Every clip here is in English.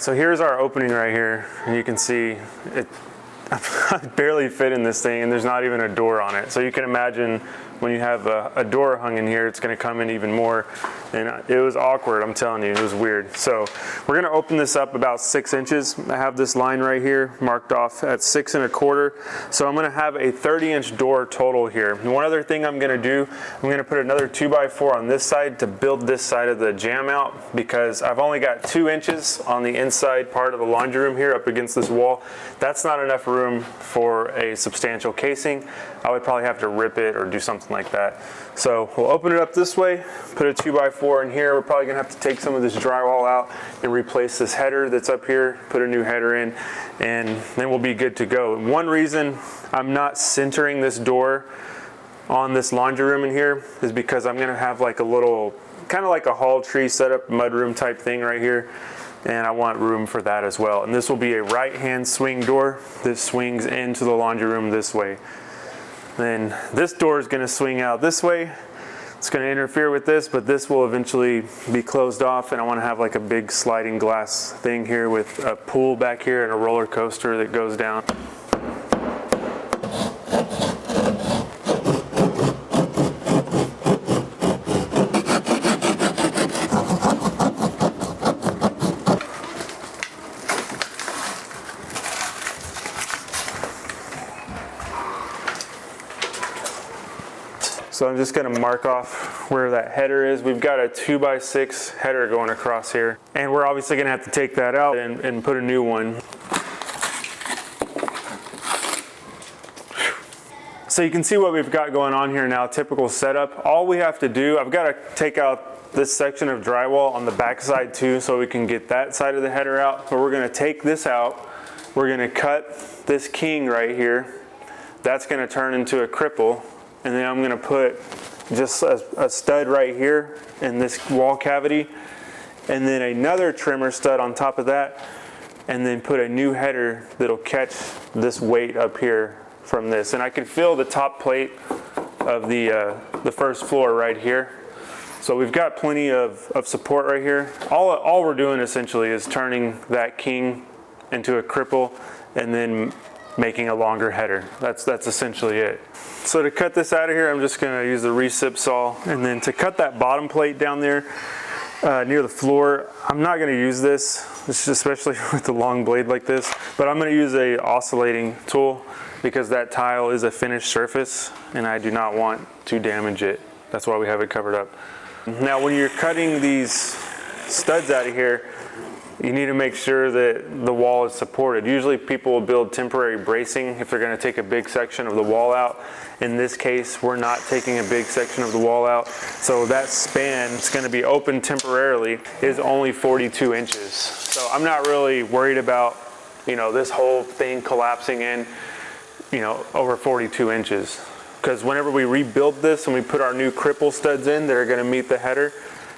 So here's our opening right here, and you can see it I barely fit in this thing, and there's not even a door on it. So you can imagine when you have a door hung in here, it's going to come in even more. And it was awkward, I'm telling you, it was weird. So we're going to open this up about 6 inches. I have this line right here marked off at 6 1/4. So I'm going to have a 30-inch door total here. And one other thing I'm going to do, I'm going to put another 2x4 on this side to build this side of the jamb out, because I've only got 2 inches on the inside part of the laundry room here up against this wall. That's not enough room for a substantial casing. I would probably have to rip it or do something like that. So we'll open it up this way, put a 2x4 in here. We're probably gonna have to take some of this drywall out and replace this header that's up here, put a new header in, and then we'll be good to go. One reason I'm not centering this door on this laundry room in here is because I'm gonna have like a little, kind of like a hall tree setup, mudroom type thing right here. And I want room for that as well. And this will be a right-hand swing door. This swings into the laundry room this way. Then this door is going to swing out this way. It's going to interfere with this, but this will eventually be closed off, and I want to have like a big sliding glass thing here with a pool back here and a roller coaster that goes down. So I'm just going to mark off where that header is. We've got a 2x6 header going across here, and we're obviously going to have to take that out and put a new one. So you can see what we've got going on here now, typical setup. All we have to do, I've got to take out this section of drywall on the back side too, so we can get that side of the header out. But we're going to take this out. We're going to cut this king right here. That's going to turn into a cripple. And then I'm going to put just a stud right here in this wall cavity, and then another trimmer stud on top of that, and then put a new header that'll catch this weight up here from this. And I can feel the top plate of the first floor right here. So we've got plenty of support right here. All we're doing essentially is turning that king into a cripple and then making a longer header. That's essentially it. So to cut this out of here, I'm just going to use the recip saw, and then to cut that bottom plate down there near the floor, I'm not going to use this, especially with the long blade like this, but I'm going to use a oscillating tool because that tile is a finished surface and I do not want to damage it. That's why we have it covered up. Now when you're cutting these studs out of here, you need to make sure that the wall is supported. Usually people will build temporary bracing if they're going to take a big section of the wall out. In this case, we're not taking a big section of the wall out. So that span, it's going to be open temporarily, is only 42 inches. So I'm not really worried about, this whole thing collapsing in, over 42 inches. Because whenever we rebuild this and we put our new cripple studs in that are going to meet the header,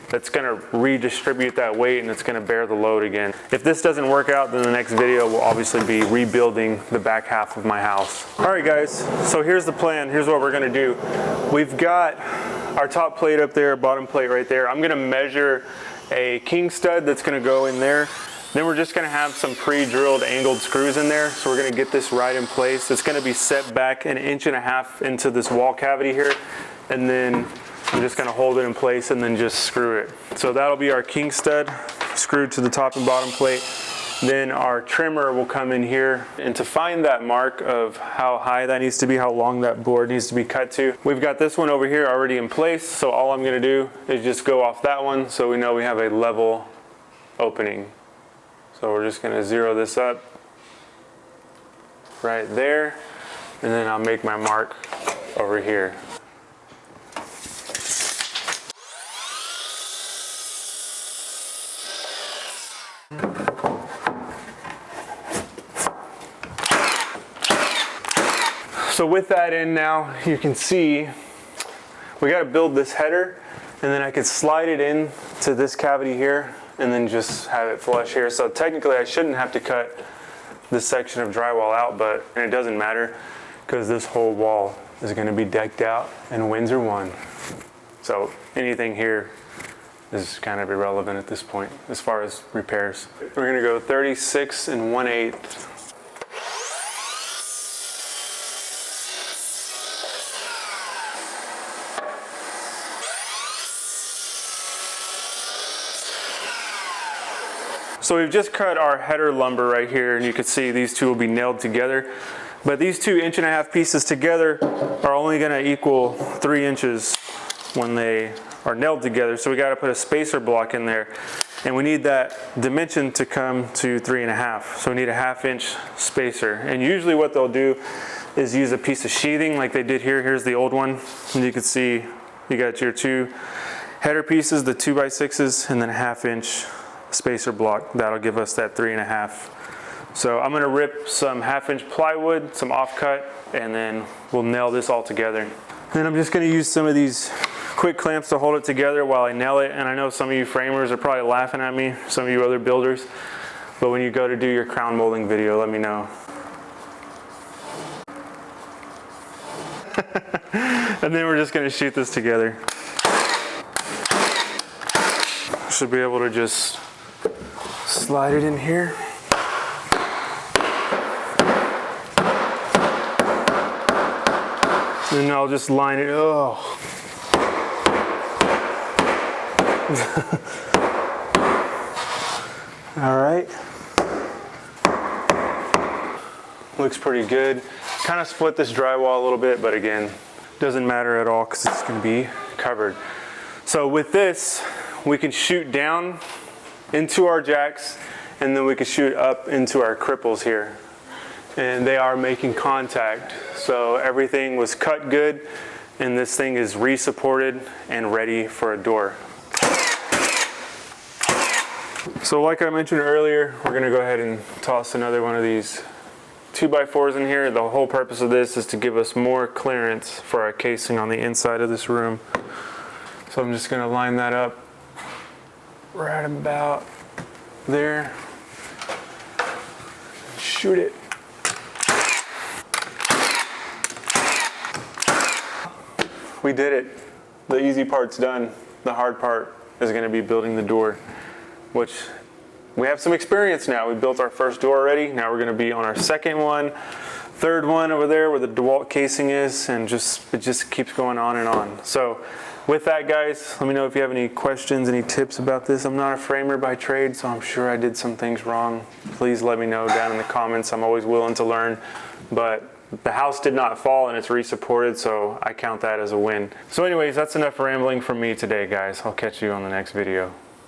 that's going to redistribute that weight and it's going to bear the load again. If this doesn't work out, then the next video will obviously be rebuilding the back half of my house. All right guys, so here's the plan. Here's what we're going to do. We've got our top plate up there, bottom plate right there. I'm going to measure a king stud that's going to go in there. Then we're just going to have some pre-drilled angled screws in there. So we're going to get this right in place. It's going to be set back 1.5 inches into this wall cavity here. And then I'm just going to hold it in place and then just screw it. So that'll be our king stud screwed to the top and bottom plate. Then our trimmer will come in here, and to find that mark of how high that needs to be, how long that board needs to be cut to, we've got this one over here already in place. So all I'm going to do is just go off that one so we know we have a level opening. So we're just going to zero this up right there, and then I'll make my mark over here. So with that in now, you can see we got to build this header, and then I could slide it in to this cavity here and then just have it flush here. So technically I shouldn't have to cut this section of drywall out, but it doesn't matter because this whole wall is going to be decked out and Windsor won. So anything here is kind of irrelevant at this point as far as repairs. We're gonna go 36 1/8. So we've just cut our header lumber right here, and you can see these two will be nailed together. But these 2 1.5 inch pieces together are only gonna equal 3 inches when they are nailed together. So we gotta put a spacer block in there. And we need that dimension to come to 3.5. So we need a 1/2 inch spacer. And usually what they'll do is use a piece of sheathing like they did here. Here's the old one. And you can see you got your 2 header pieces, the 2x6s, and then a 1/2 inch spacer block. That'll give us that 3.5. So I'm gonna rip some 1/2 inch plywood, some offcut, and then we'll nail this all together. Then I'm just gonna use some of these quick clamps to hold it together while I nail it. And I know some of you framers are probably laughing at me, some of you other builders, but when you go to do your crown molding video, let me know. And then we're just gonna shoot this together. Should be able to just slide it in here. And I'll just line it. Oh. All right. Looks pretty good. Kind of split this drywall a little bit, but again, doesn't matter at all because it's going to be covered. So with this, we can shoot down into our jacks, and then we can shoot up into our cripples here. And they are making contact. So everything was cut good, and this thing is re-supported and ready for a door. So like I mentioned earlier, we're gonna go ahead and toss another one of these 2x4s in here. The whole purpose of this is to give us more clearance for our casing on the inside of this room. So I'm just gonna line that up right about there. Shoot it. We did it. The easy part's done. The hard part is going to be building the door, which we have some experience now. We built our first door already. Now we're going to be on our second one, third one over there where the DeWalt casing is, and it just keeps going on and on. So with that, guys, let me know if you have any questions, any tips about this. I'm not a framer by trade, so I'm sure I did some things wrong. Please let me know down in the comments. I'm always willing to learn, but the house did not fall and it's re-supported, so I count that as a win. So anyways, that's enough rambling from me today, guys. I'll catch you on the next video.